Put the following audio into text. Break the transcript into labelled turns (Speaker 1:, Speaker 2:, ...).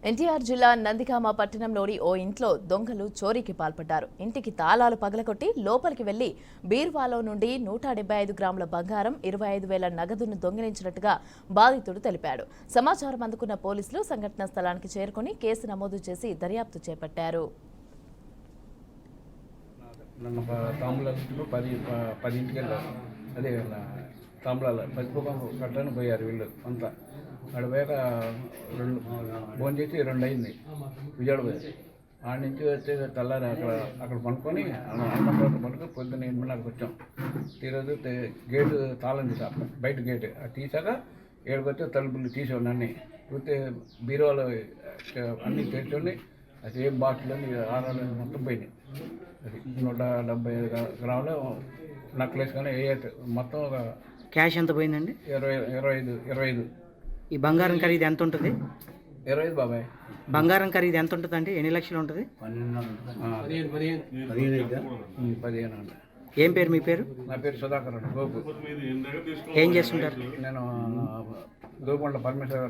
Speaker 1: ఎన్టీఆర్ జిల్లా నందిగామ పట్టణంలోని ఓ ఇంట్లో దొంగలు చోరీకి పాల్పడ్డారు. ఇంటికి తాళాలు పగలగొట్టి లోపలికి వెళ్లి బీరువాలో నుండి 175 గ్రాముల బంగారం, 25,000 నగదును దొంగిలించినట్టుగా బాధితుడు తెలిపాడు. సమాచారం అందుకున్న పోలీసులు సంఘటనా స్థలానికి చేరుకుని కేసు నమోదు చేసి దర్యాప్తు చేపట్టారు.
Speaker 2: తాంబూలాలు పసిపోకం కట్టని పోయారు వీళ్ళు అంతా. అక్కడ పోయాక ఫోన్ చేసి 2 అయింది విజయవాడ పోయారు. ఆడ నుంచి వచ్చే తెల్లారి అక్కడ పనుకొని పనుకొని పొద్దున్న 8:30కి వచ్చాం. ఈరోజు గేటు తాళం తీసాక బయట గేటు అది తీసాక 7కి వచ్చి తలుపులు తీసేవాళ్ళు అన్నీ చూస్తే బీరువాలు అన్నీ తెచ్చుకొని అది ఏం బాటిల్ అని ఆరాలు మొత్తం పోయినాయి. అది 175 గ్రాములు నక్లెస్ కానీ మొత్తం ఒక
Speaker 3: క్యాష్ ఎంత పోయిందండి?
Speaker 2: 25.
Speaker 3: ఈ బంగారం ఖరీదు ఎంత ఉంటుంది?
Speaker 2: 25 బాబాయ్.
Speaker 3: బంగారం ఖరీదు ఎంత ఉంటుంది అంటే ఎన్ని లక్షలు ఉంటుంది?
Speaker 2: 15.
Speaker 3: ఏం పేరు మీ పేరు?
Speaker 2: నా పేరు సుధాకర్ గోపు.
Speaker 3: ఏం చేస్తుంటారు?
Speaker 2: నేను గోపుకొండ పరమేశ్వర